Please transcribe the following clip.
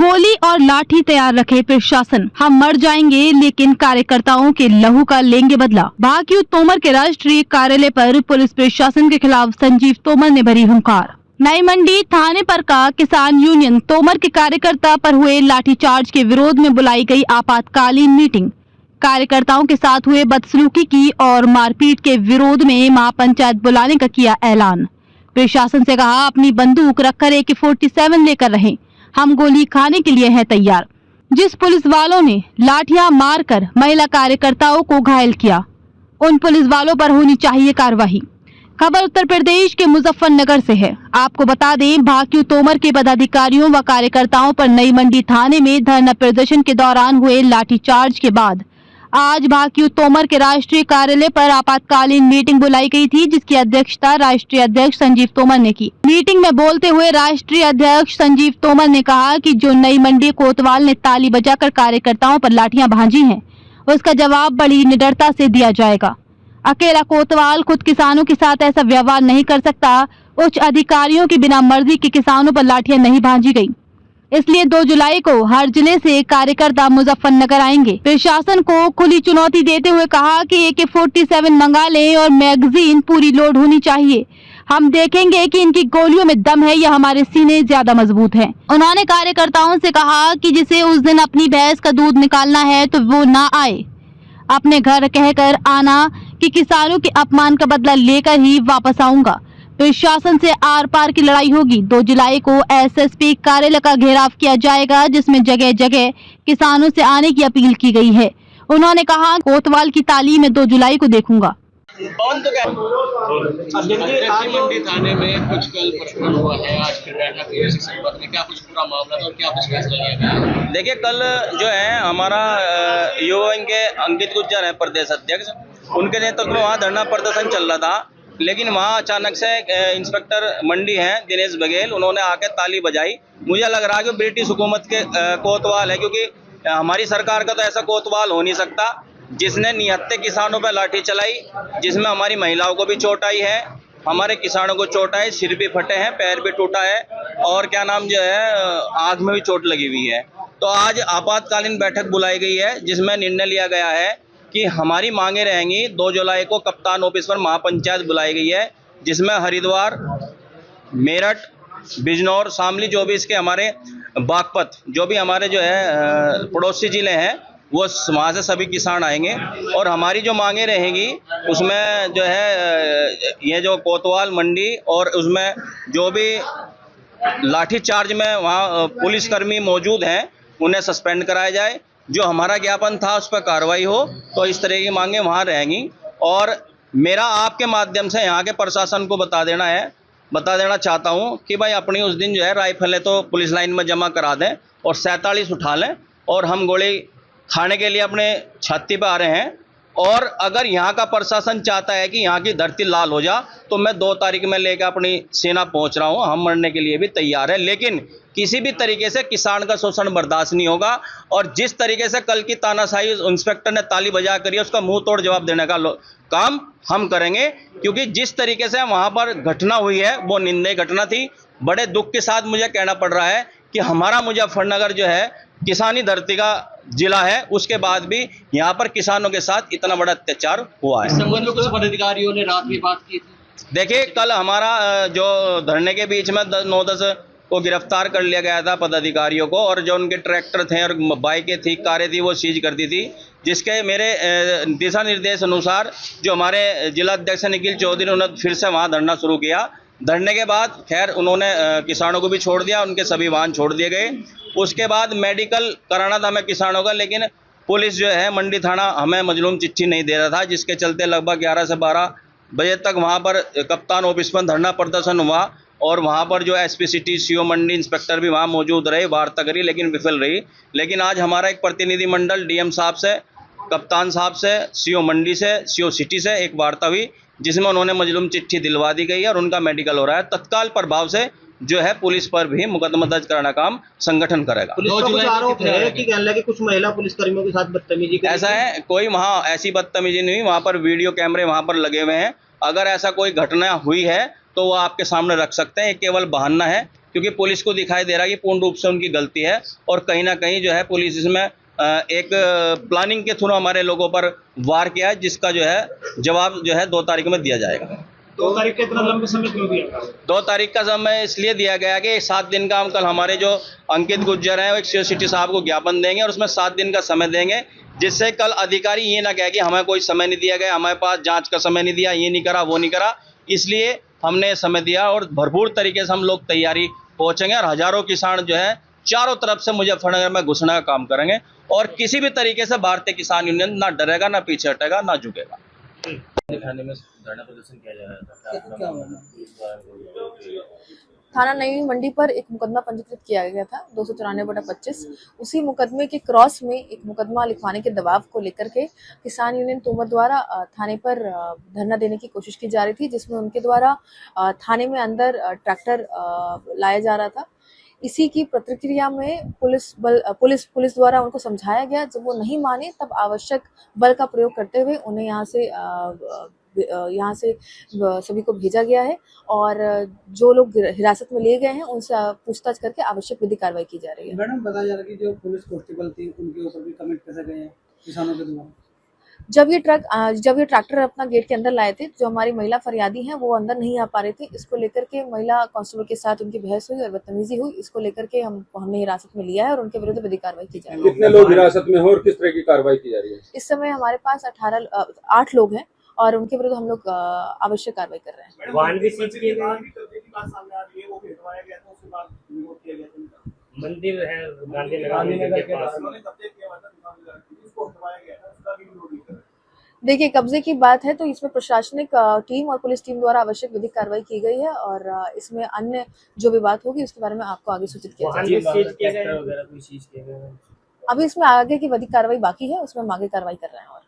गोली और लाठी तैयार रखे प्रशासन। हम मर जाएंगे लेकिन कार्यकर्ताओं के लहू का लेंगे बदला। भाकियू तोमर के राष्ट्रीय कार्यालय पर पुलिस प्रशासन के खिलाफ संजीव तोमर ने भरी हुंकार। नई मंडी थाने पर का किसान यूनियन तोमर के कार्यकर्ता पर हुए लाठीचार्ज के विरोध में बुलाई गई आपातकालीन मीटिंग। कार्यकर्ताओं के साथ हुए बदसलूकी की और मारपीट के विरोध में महापंचायत बुलाने का किया ऐलान। प्रशासन से कहा अपनी बंदूक रखकर AK-47 लेकर रहें, हम गोली खाने के लिए हैं तैयार। जिस पुलिस वालों ने लाठियां मारकर महिला कार्यकर्ताओं को घायल किया, उन पुलिस वालों पर होनी चाहिए कार्रवाई। खबर उत्तर प्रदेश के मुजफ्फरनगर से है। आपको बता दें, भाकियू तोमर के पदाधिकारियों व कार्यकर्ताओं पर नई मंडी थाने में धरना प्रदर्शन के दौरान हुए लाठीचार्ज के बाद आज भाकियू तोमर के राष्ट्रीय कार्यालय पर आपातकालीन मीटिंग बुलाई गई थी, जिसकी अध्यक्षता राष्ट्रीय अध्यक्ष संजीव तोमर ने की। मीटिंग में बोलते हुए राष्ट्रीय अध्यक्ष संजीव तोमर ने कहा कि जो नई मंडी कोतवाल ने ताली बजाकर कार्यकर्ताओं पर लाठियां भांजी हैं, उसका जवाब बड़ी निडरता से दिया जाएगा। अकेला कोतवाल खुद किसानों के साथ ऐसा व्यवहार नहीं कर सकता। उच्च अधिकारियों की बिना मर्जी के किसानों पर लाठियां नहीं भांजी गई, इसलिए 2 जुलाई को हर जिले से कार्यकर्ता मुजफ्फरनगर आएंगे। प्रशासन को खुली चुनौती देते हुए कहा कि AK-47 मंगा लें और मैगजीन पूरी लोड होनी चाहिए। हम देखेंगे कि इनकी गोलियों में दम है या हमारे सीने ज्यादा मजबूत हैं। उन्होंने कार्यकर्ताओं से कहा कि जिसे उस दिन अपनी भैंस का दूध निकालना है तो वो ना आए, अपने घर कहकर आना कि किसानों के अपमान का बदला लेकर ही वापस आऊंगा। प्रशासन से आर पार की लड़ाई होगी। 2 जुलाई को SSP कार्यालय का घेराव किया जाएगा, जिसमें जगह जगह किसानों से आने की अपील की गई है। उन्होंने कहा कोतवाल की तालीम में 2 जुलाई को देखूंगा। मंडी थाने में कुछ कल प्रश्न हुआ है, आज फिर बैठक हुई इस संबंध में, क्या कुछ पूरा मामला था और क्या कुछ फैसला लिया गया? देखिए, कल जो है हमारा युवा विंग के अंकित गुज्जर है प्रदेश अध्यक्ष, उनके नेतृत्व में वहाँ धरना प्रदर्शन चल रहा था। लेकिन वहाँ अचानक से इंस्पेक्टर मंडी हैं दिनेश बघेल, उन्होंने आके ताली बजाई। मुझे लग रहा है कि ब्रिटिश हुकूमत के कोतवाल है, क्योंकि हमारी सरकार का तो ऐसा कोतवाल हो नहीं सकता जिसने निहत्थे किसानों पर लाठी चलाई, जिसमें हमारी महिलाओं को भी चोट आई है, हमारे किसानों को चोट आई, सिर भी फटे हैं, पैर भी टूटा है और क्या नाम जो है आँख में भी चोट लगी हुई है। तो आज आपातकालीन बैठक बुलाई गई है, जिसमें निर्णय लिया गया है कि हमारी मांगे रहेंगी। 2 जुलाई को कप्तान ऑफिस पर महापंचायत बुलाई गई है, जिसमें हरिद्वार, मेरठ, बिजनौर, शामली, जो भी इसके हमारे बागपत, जो भी हमारे जो है पड़ोसी जिले हैं, वो वहाँ से सभी किसान आएंगे और हमारी जो मांगे रहेंगी उसमें जो है ये जो कोतवाल मंडी और उसमें जो भी लाठीचार्ज में वहाँ पुलिसकर्मी मौजूद हैं, उन्हें सस्पेंड कराया जाए। जो हमारा ज्ञापन था उस पर कार्रवाई हो, तो इस तरह की मांगे वहाँ रहेंगी। और मेरा आपके माध्यम से यहाँ के प्रशासन को बता देना चाहता हूँ कि भाई अपनी उस दिन जो है राइफलें तो पुलिस लाइन में जमा करा दें और 47 उठा लें और हम गोली खाने के लिए अपने छाती पर आ रहे हैं। और अगर यहाँ का प्रशासन चाहता है कि यहाँ की धरती लाल हो जा, तो मैं 2 तारीख में लेकर अपनी सेना पहुँच रहा हूँ। हम मरने के लिए भी तैयार है, लेकिन किसी भी तरीके से किसान का शोषण बर्दाश्त नहीं होगा। और जिस तरीके से कल की तानाशाही इंस्पेक्टर ने ताली बजा करी, उसका मुंह तोड़ जवाब देने का काम हम करेंगे, क्योंकि जिस तरीके से वहाँ पर घटना हुई है वो निंदनीय घटना थी। बड़े दुख के साथ मुझे कहना पड़ रहा है कि हमारा मुजफ्फरनगर जो है किसानी धरती का जिला है, उसके बाद भी यहाँ पर किसानों के साथ इतना बड़ा अत्याचार हुआ है। इस संबंध में कुछ पदाधिकारियों ने रात में बात की थी। देखिए, कल हमारा जो धरने के बीच में 9-10 को गिरफ्तार कर लिया गया था पदाधिकारियों को, और जो उनके ट्रैक्टर थे और बाइकें थी, कारें थी, वो सीज कर दी थी। जिसके मेरे दिशा निर्देश अनुसार जो हमारे जिला अध्यक्ष निखिल चौधरी, उन्होंने फिर से वहाँ धरना शुरू किया। धरने के बाद खैर उन्होंने किसानों को भी छोड़ दिया, उनके सभी वाहन छोड़ दिए गए। उसके बाद मेडिकल कराना था हमें किसानों का, लेकिन पुलिस जो है मंडी थाना हमें मजलूम चिट्ठी नहीं दे रहा था, जिसके चलते लगभग 11 से 12 बजे तक वहाँ पर कप्तान ऑफिस पर धरना प्रदर्शन हुआ। और वहाँ पर जो SP सिटी, CO मंडी इंस्पेक्टर भी वहाँ मौजूद रहे, वार्ता करी, लेकिन विफल रही। लेकिन आज हमारा एक प्रतिनिधिमंडल DM साहब से, कप्तान साहब से, CO मंडी से, CO सिटी से एक वार्ता हुई, जिसमें उन्होंने मजलूम चिट्ठी दिलवा दी गई है और उनका मेडिकल हो रहा है। तत्काल प्रभाव से जो है पुलिस पर भी मुकदमा दर्ज कराना काम संगठन करेगा। पुलिस का कुछ आरोप है कि कहने लगे कुछ महिला पुलिसकर्मियों के साथ बदतमीजी की। ऐसा है, कोई वहाँ ऐसी बदतमीजी नहीं हुई। वहाँ पर वीडियो कैमरे वहाँ पर लगे हुए हैं। अगर ऐसा कोई घटना हुई है तो वो आपके सामने रख सकते हैं। केवल बहाना है क्योंकि पुलिस को दिखाई दे रहा है कि पूर्ण रूप से उनकी गलती है और कहीं ना कहीं जो है पुलिस इसमें एक प्लानिंग के थ्रू हमारे लोगों पर वार किया है, जिसका जो है जवाब जो है 2 तारीख में दिया जाएगा। 2 तारीख का इतना लंबे समय क्यों दिया? 2 तारीख का समय इसलिए दिया गया कि 7 दिन का हम कल हमारे जो अंकित गुर्जर हैं वो एक सिटी साहब को ज्ञापन देंगे और उसमें 7 दिन का समय देंगे, जिससे कल अधिकारी ये ना कहे कि हमें कोई समय नहीं दिया गया, हमारे पास जांच का समय नहीं दिया, ये नहीं करा वो नहीं करा। इसलिए हमने समय दिया और भरपूर तरीके से हम लोग तैयारी पहुंचेंगे और हजारों किसान जो है चारों तरफ से मुजफ्फरनगर में घुसने का काम करेंगे और किसी भी तरीके से भारतीय किसान यूनियन ना डरेगा, ना पीछे हटेगा, ना झुकेगा। थाने में धरना प्रदर्शन किया जा रहा था, थाना नई मंडी पर एक मुकदमा पंजीकृत किया गया था 294/25। उसी मुकदमे के क्रॉस में एक मुकदमा लिखवाने के दबाव को लेकर के किसान यूनियन तोमर द्वारा थाने पर धरना देने की कोशिश की जा रही थी, जिसमें उनके द्वारा थाने में अंदर ट्रैक्टर लाया जा रहा था। इसी की प्रतिक्रिया में पुलिस द्वारा उनको समझाया गया। जब वो नहीं माने तब आवश्यक बल का प्रयोग करते हुए उन्हें यहाँ से सभी को भेजा गया है और जो लोग हिरासत में लिए गए हैं उनसे पूछताछ करके आवश्यक विधि कार्रवाई की जा रही है। मैडम बताया जा रहा है कि जो पुलिस कांस्टेबल थी उनके ऊपर भी कमेंट कैसे गए हैं किसानों के द्वारा। जब ये ट्रैक्टर अपना गेट के अंदर लाए थे, जो हमारी महिला फरियादी हैं वो अंदर नहीं आ पा रही थी। इसको लेकर के महिला कांस्टेबल के साथ उनकी बहस हुई और बदतमीजी हुई। इसको लेकर के हमने हिरासत में लिया है और उनके विरुद्ध विधि कार्रवाई की जा रही है। कितने लोग हिरासत में हो और किस तरह की कार्रवाई की जा रही है? इस समय हमारे पास 8 लोग हैं और उनके विरुद्ध हम लोग आवश्यक कार्रवाई कर रहे हैं। वाहन भी सीज किए गए, मंदिर है गांधीनगर के पास। देखिए, कब्जे की बात है तो इसमें प्रशासनिक टीम और पुलिस टीम द्वारा आवश्यक विधिक कार्रवाई की गई है और इसमें अन्य जो भी बात होगी उसके बारे में आपको आगे सूचित किया जाएगा। अभी इसमें आगे की विधिक कार्रवाई बाकी है, उसमें हम आगे कार्रवाई कर रहे हैं। और